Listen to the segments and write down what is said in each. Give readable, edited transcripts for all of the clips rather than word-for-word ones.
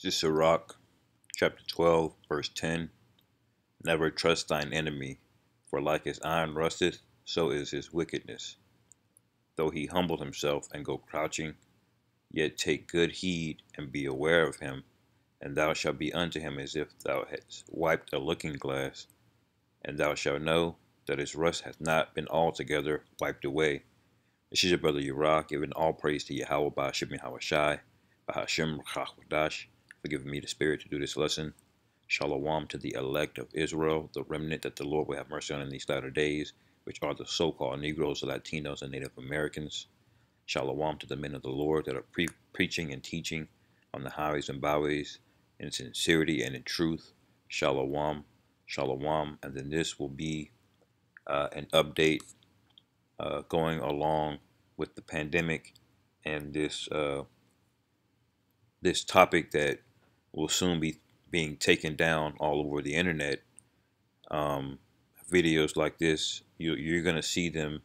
This is Sirach, chapter 12, verse 10. Never trust thine enemy, for like as iron rusteth, so is his wickedness. Though he humble himself and go crouching, yet take good heed and be aware of him, and thou shalt be unto him as if thou hadst wiped a looking glass, and thou shalt know that his rust hath not been altogether wiped away. This is your brother Uriah, giving all praise to Yahweh by Hashem Yahawashi, by Hashem Rachawadash, for giving me the spirit to do this lesson. Shalom to the elect of Israel, the remnant that the Lord will have mercy on in these latter days, which are the so-called Negroes, Latinos, and Native Americans. Shalom to the men of the Lord that are preaching and teaching on the highways and byways in sincerity and in truth. Shalom, shalom. And then this will be an update going along with the pandemic and this this topic that will soon be being taken down all over the internet. Videos like this, you're gonna see them.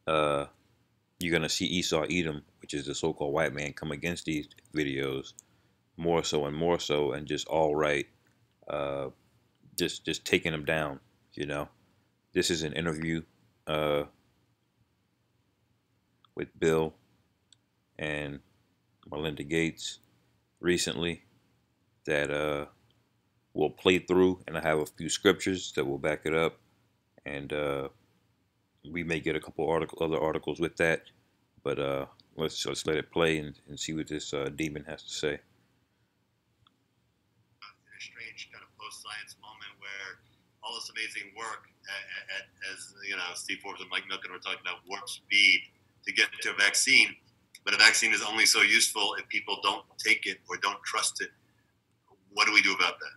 You're gonna see Esau Edom, which is the so-called white man, come against these videos more so and more so, and just outright, just taking them down. You know, this is an interview with Bill and Melinda Gates recently that we'll play through, and I have a few scriptures that will back it up, and we may get a couple other articles with that, but let's let it play and see what this demon has to say. In a strange kind of post-science moment where all this amazing work, as you know, Steve Forbes and Mike Milken were talking about warp speed to get to a vaccine, but a vaccine is only so useful if people don't take it or don't trust it. What do we do about that?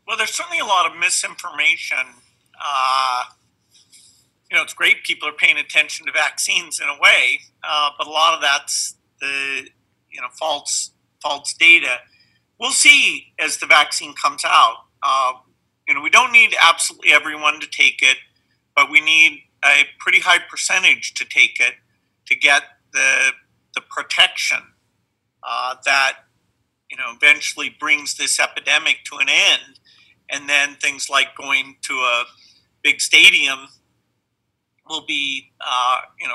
Well, there's certainly a lot of misinformation. It's great people are paying attention to vaccines in a way, but a lot of that's the false data. We'll see as the vaccine comes out. We don't need absolutely everyone to take it, but we need a pretty high percentage to take it to get the protection that eventually brings this epidemic to an end. And then things like going to a big stadium will be,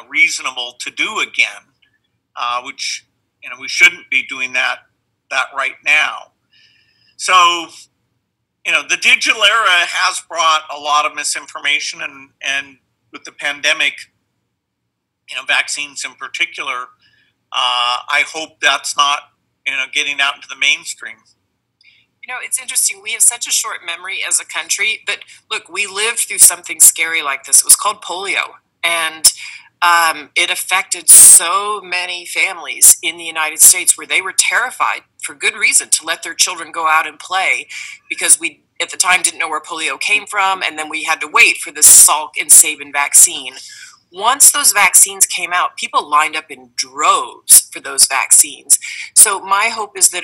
reasonable to do again, which, we shouldn't be doing that right now. So, the digital era has brought a lot of misinformation, and with the pandemic, vaccines in particular, I hope that's not, getting out into the mainstream. It's interesting. We have such a short memory as a country, but look, we lived through something scary like this. It was called polio, and it affected so many families in the United States where they were terrified, for good reason, to let their children go out and play, because we, at the time, didn't know where polio came from, and then we had to wait for the Salk and Sabin vaccine. Once those vaccines came out, people lined up in droves for those vaccines. So my hope is that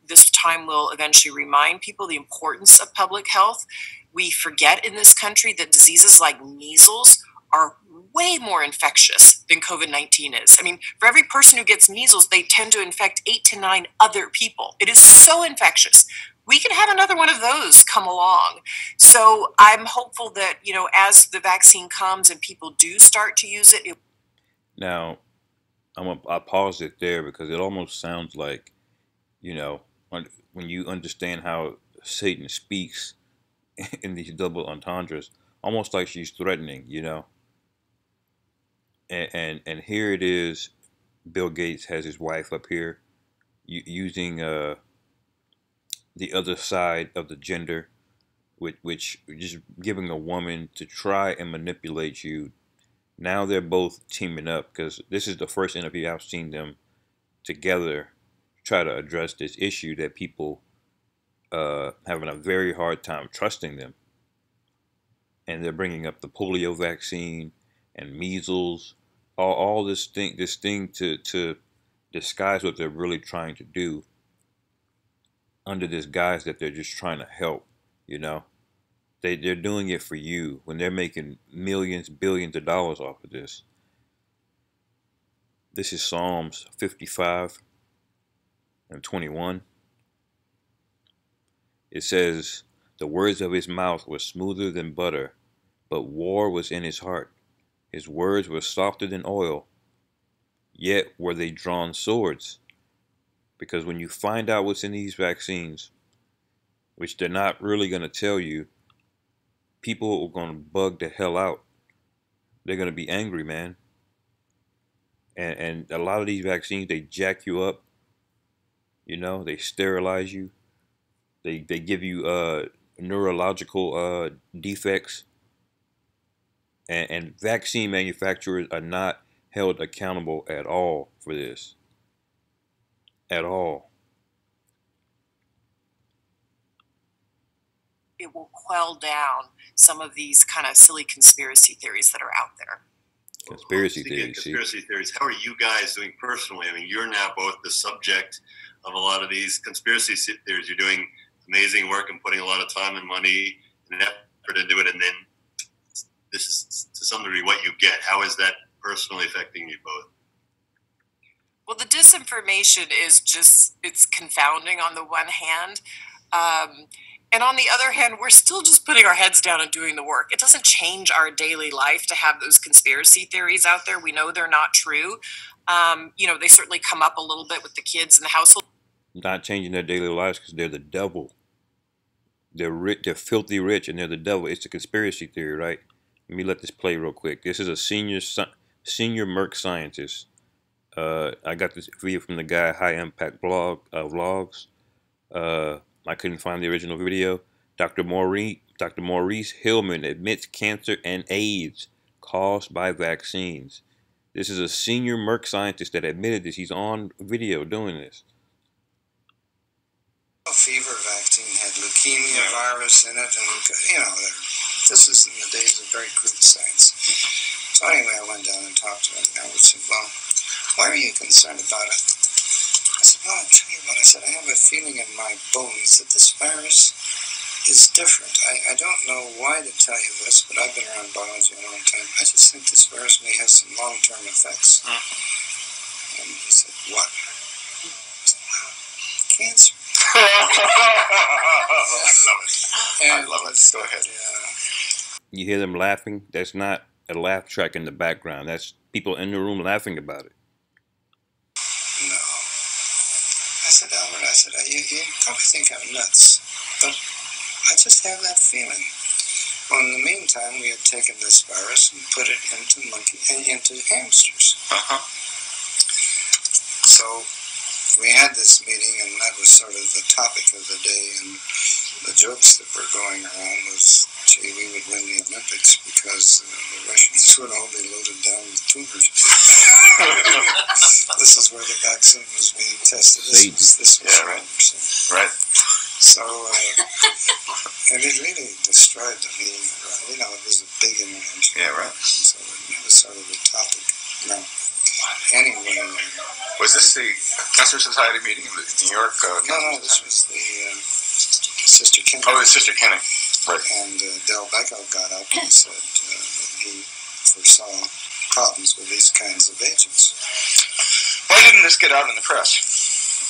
this time will eventually remind people the importance of public health. We forget in this country that diseases like measles are way more infectious than COVID-19 is. I mean, for every person who gets measles, they tend to infect 8 to 9 other people. It is so infectious. We can have another one of those come along. So I'm hopeful that, as the vaccine comes and people do start to use it. Now, I paused it there because it almost sounds like, when you understand how Satan speaks in these double entendres, almost like she's threatening, And here it is, Bill Gates has his wife up here using the other side of the gender, which just giving a woman to try and manipulate you. Now they're both teaming up, because this is the first interview I've seen them together try to address this issue that people having a very hard time trusting them. And they're bringing up the polio vaccine and measles, all this thing to disguise what they're really trying to do under this guise that they're just trying to help. They're doing it for you when they're making millions, billions of dollars off of this. This is Psalms 55, and 21. It says, the words of his mouth were smoother than butter, but war was in his heart. His words were softer than oil, yet were they drawn swords. Because when you find out what's in these vaccines, which they're not really going to tell you, people are going to bug the hell out. They're going to be angry, man. And a lot of these vaccines, they jack you up. You know, they sterilize you. They give you neurological defects. And vaccine manufacturers are not held accountable at all for this. At all. It will quell down some of these kind of silly conspiracy theories that are out there. Conspiracy theories. Conspiracy theories. How are you guys doing personally? I mean, you're now both the subject of a lot of these conspiracy theories. You're doing amazing work and putting a lot of time and money and effort into it, and then this is to some degree what you get. How is that personally affecting you both? Well, the disinformation is just, it's confounding on the one hand. And on the other hand, we're still just putting our heads down and doing the work. It doesn't change our daily life to have those conspiracy theories out there. We know they're not true. You know, they certainly come up a little bit with the kids in the household. Not changing their daily lives because they're the devil. They're rich, they're filthy rich, and they're the devil. It's a conspiracy theory, right? Let me let this play real quick. This is a senior Merck scientist. I got this video from the guy High Impact Vlogs. I couldn't find the original video. Dr. Maurice Hillman admits cancer and AIDS caused by vaccines. This is a senior Merck scientist that admitted this. He's on video doing this. Fever vaccine had leukemia virus in it, and you know, this is in the days of very crude science. So anyway, I went down and talked to him, and I said, well, why are you concerned about it? I said, well, I'll tell you what. I said, I have a feeling in my bones that this virus is different. I don't know why to tell you this, but I've been around biology a long time. I just think this virus may have some long-term effects. And he said, what? I said, well, cancer. I love it. Go ahead. You hear them laughing? That's not a laugh track in the background. That's people in the room laughing about it. No. I said, Albert, you probably think I'm nuts, but I just have that feeling. Well, in the meantime, we had taken this virus and put it into hamsters. So we had this meeting, and that was sort of the topic of the day, and the jokes that were going around was, gee, we would win the Olympics because the Russians would all be loaded down with tumors. This is where the vaccine was being tested. This was right. Right. So, and it really destroyed the meeting. You know, it was a big intervention. Yeah, right. So it was sort of the topic. No. Anyway. Was this the Cancer Society meeting in New York? No, this was the Sister Kenny. Oh, the Sister Kenny. Right. And Del Becco got up and said that he foresaw problems with these kinds of agents. Why didn't this get out in the press?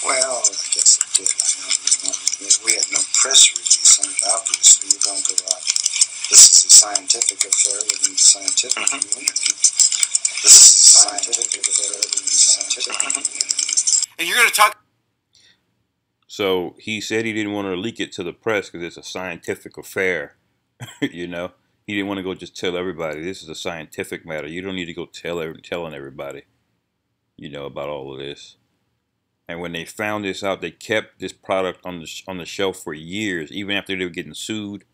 Well, I guess it did. I don't remember. We had no press release on it, obviously. You don't go out. This is a scientific affair within the scientific community. This is a scientific affair within the scientific community. And you're going to talk... So he said he didn't want to leak it to the press because it's a scientific affair. You know? He didn't want to go just tell everybody. This is a scientific matter. You don't need to go telling everybody, you know, about all of this. And when they found this out, they kept this product on the shelf for years, even after they were getting sued.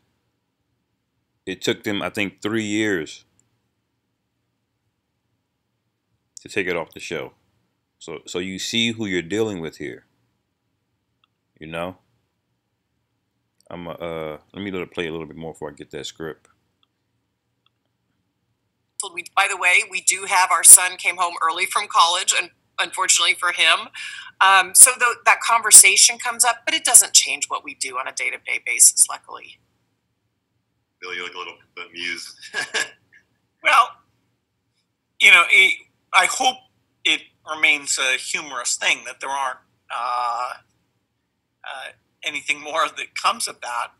It took them, I think, 3 years to take it off the shelf. So you see who you're dealing with here. You know? Let me let it play a little bit more before I get that script. By the way, we do have our son came home early from college, and unfortunately for him. So that conversation comes up, but it doesn't change what we do on a day-to-day basis, luckily. Bill, you look a little bemused. Well, you know, I hope it remains a humorous thing, that there aren't anything more that comes of that.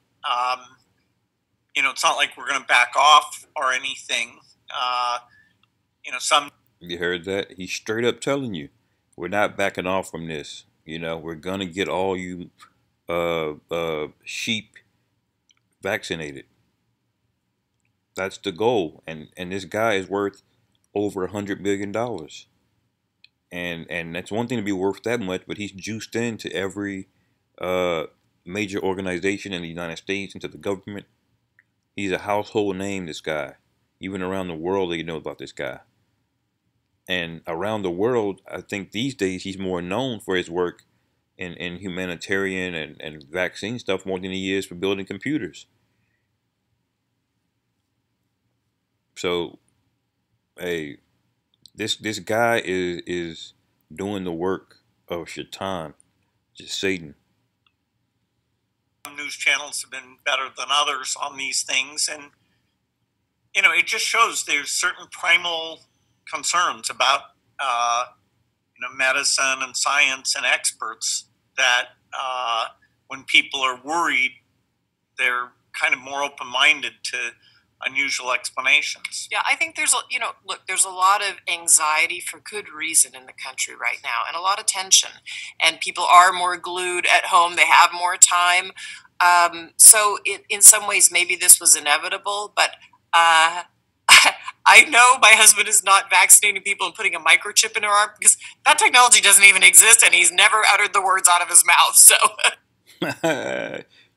It's not like we're going to back off or anything. You heard that? He's straight up telling you, we're not backing off from this. We're gonna get all you sheep vaccinated. That's the goal. And this guy is worth over $100 billion. And that's one thing to be worth that much, but he's juiced into every major organization in the United States, into the government. He's a household name, this guy. Even around the world, they know about this guy. And around the world, I think these days he's more known for his work in humanitarian and vaccine stuff more than he is for building computers. So, hey, this guy is doing the work of Shaitan, just Satan. Some news channels have been better than others on these things, and it just shows there's certain primal concerns about medicine and science and experts that when people are worried, they're kind of more open-minded to unusual explanations. Yeah, I think there's there's a lot of anxiety for good reason in the country right now, and a lot of tension, and people are more glued at home. They have more time. So in some ways, maybe this was inevitable, but I know my husband is not vaccinating people and putting a microchip in their arm because that technology doesn't even exist, and he's never uttered the words out of his mouth. So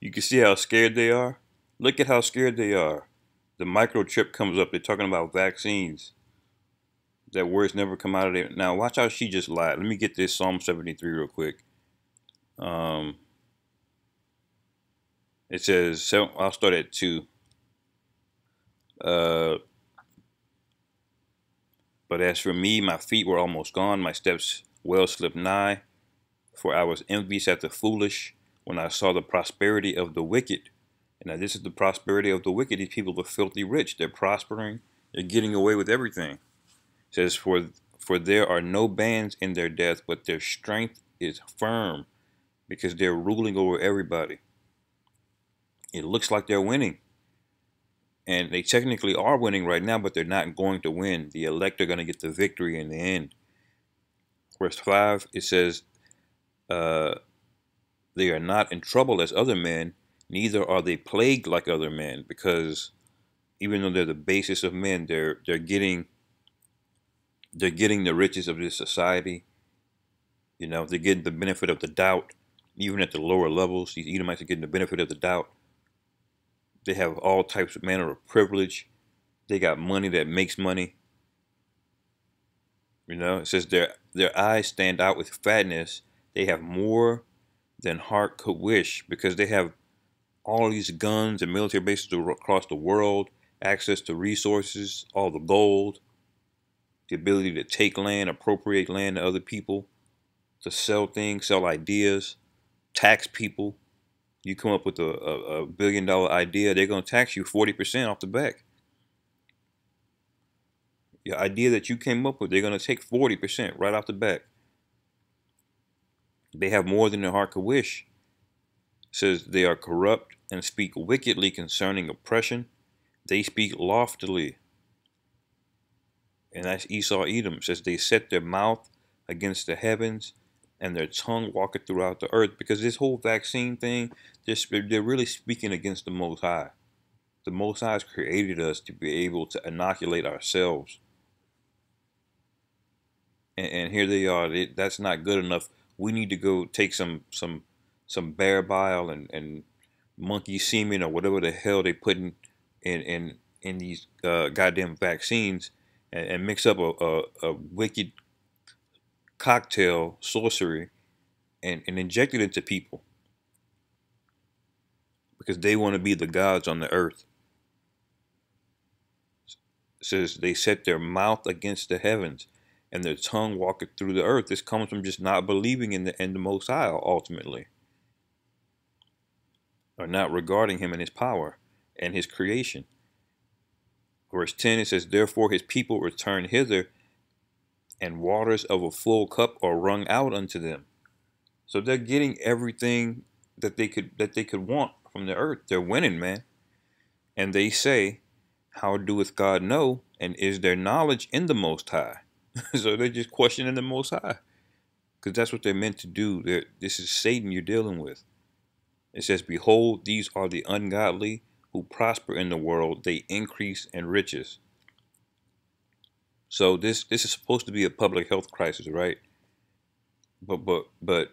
you can see how scared they are. Look at how scared they are. The microchip comes up. They're talking about vaccines. That word's never come out of there. Now watch how she just lied. Let me get this Psalm 73 real quick. It says, so I'll start at 2. But as for me, my feet were almost gone, my steps well slipped nigh. For I was envious at the foolish when I saw the prosperity of the wicked. And now this is the prosperity of the wicked. These people are filthy rich. They're prospering. They're getting away with everything. It says, for there are no bands in their death, but their strength is firm because they're ruling over everybody. It looks like they're winning. And they technically are winning right now, but they're not going to win. The elect are going to get the victory in the end. Verse 5, it says, they are not in trouble as other men, neither are they plagued like other men, because even though they're the basis of men, they're getting the riches of this society. They're getting the benefit of the doubt, even at the lower levels. These Edomites are getting the benefit of the doubt. They have all types of manner of privilege. They got money that makes money. It says their eyes stand out with fatness. They have more than heart could wish, because they have all these guns and military bases across the world, access to resources, all the gold, the ability to take land, appropriate land to other people, to sell things, sell ideas, tax people. You come up with a $1 billion idea, they're going to tax you 40% off the back. Your idea that you came up with, they're going to take 40% right off the back. They have more than their heart could wish. It says they are corrupt and speak wickedly concerning oppression. They speak loftily. And that's Esau Edom. It says they set their mouth against the heavens, and their tongue walketh throughout the earth. Because this whole vaccine thing, they're really speaking against the Most High. The Most High has created us to be able to inoculate ourselves. And here they are. That's not good enough. We need to go take some bear bile and monkey semen or whatever the hell they put in these goddamn vaccines, and mix up a wicked cocktail, sorcery, and inject it into people, because they want to be the gods on the earth. It says they set their mouth against the heavens, and their tongue walketh through the earth. This comes from just not believing in the Most High ultimately, or not regarding him and his power and his creation. Verse 10, it says, therefore his people return hither, and waters of a full cup are wrung out unto them. So they're getting everything that they could want from the earth. They're winning, man. And they say, how doeth God know? And is there knowledge in the Most High? So they're just questioning the Most High. Because that's what they're meant to do. This is Satan you're dealing with. It says, behold, these are the ungodly who prosper in the world. They increase in riches. So this is supposed to be a public health crisis, right? But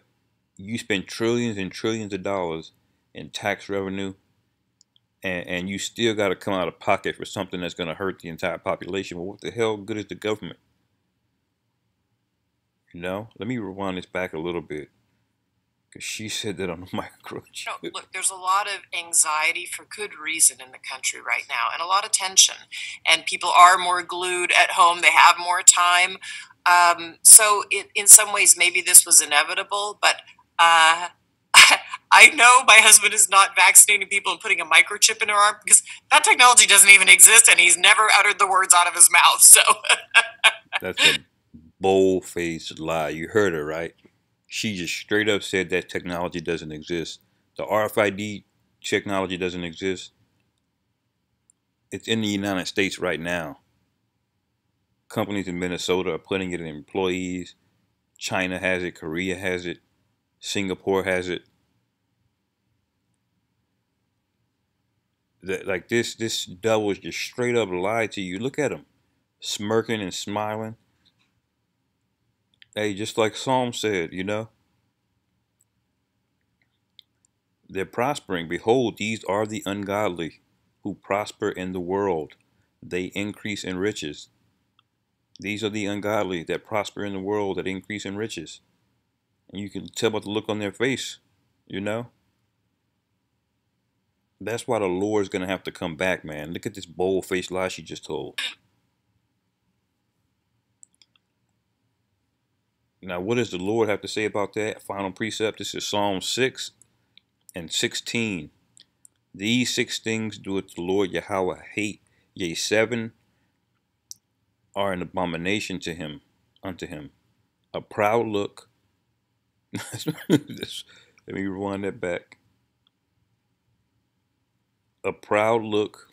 you spend trillions and trillions of dollars in tax revenue, and you still got to come out of pocket for something that's going to hurt the entire population. Well, what the hell good is the government? You know, let me rewind this back a little bit, because she said that on the microchip. No, look, there's a lot of anxiety for good reason in the country right now, and a lot of tension. And people are more glued at home. They have more time. So in some ways, maybe this was inevitable, but I know my husband is not vaccinating people and putting a microchip in their arm because that technology doesn't even exist, and he's never uttered the words out of his mouth. So That's a bold-faced lie. You heard her, right? She just straight up said that technology doesn't exist. The RFID technology doesn't exist. It's in the United States right now. Companies in Minnesota are putting it in employees. China has it. Korea has it. Singapore has it. Like this devil just straight up lied to you. Look at him, smirking and smiling. Hey, just like Psalm said, you know, they're prospering. Behold, these are the ungodly who prosper in the world. They increase in riches. These are the ungodly that prosper in the world, that increase in riches. And you can tell by the look on their face, you know. That's why the Lord's going to have to come back, man. Look at this bold-faced lie she just told. Now, what does the Lord have to say about that? Final precept. This is Psalm 6 and 16. These 6 things doeth the Lord Yahweh hate. Yea, 7 are an abomination to him, unto him. A proud look. Let me rewind that back. A proud look.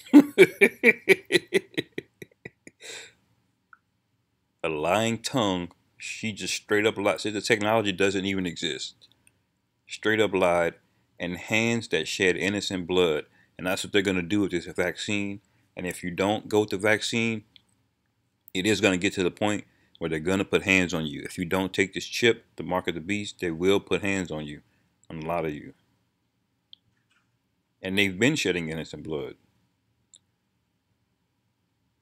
A lying tongue. She just straight up lied. Said the technology doesn't even exist. Straight up lied. And hands that shed innocent blood. And that's what they're going to do with this vaccine. And if you don't go with the vaccine, it is going to get to the point where they're going to put hands on you. If you don't take this chip, the mark of the beast, they will put hands on you, on a lot of you. And they've been shedding innocent blood.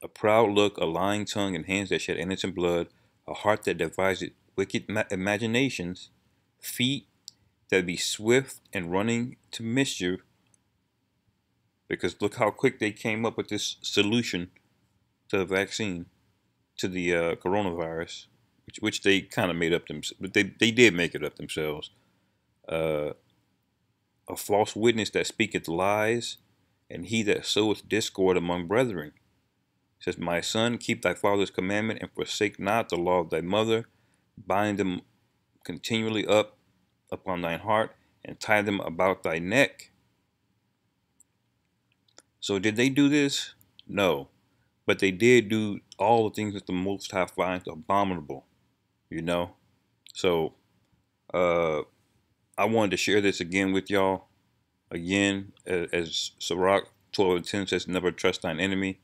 A proud look, a lying tongue, and hands that shed innocent blood, a heart that devises wicked imaginations, feet that be swift and running to mischief. Because look how quick they came up with this solution to the vaccine, to the coronavirus, which they kind of made up themselves. But they did make it up themselves. A false witness that speaketh lies, and he that soweth discord among brethren. It says, my son, keep thy father's commandment, and forsake not the law of thy mother. Bind them continually up upon thine heart, and tie them about thy neck. So did they do this? No. But they did do all the things that the Most High finds abominable, you know? So I wanted to share this again with y'all. Again, as Sirach 12:10 says, never trust thine enemy.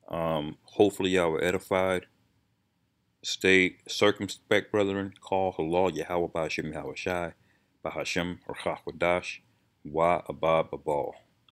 Hopefully y'all were edified. Stay circumspect, brethren. Call Halal Yahweh Ba'ashem Yahweh Shai Ba'Hashem Rachach Wadash Wa Abab Abal.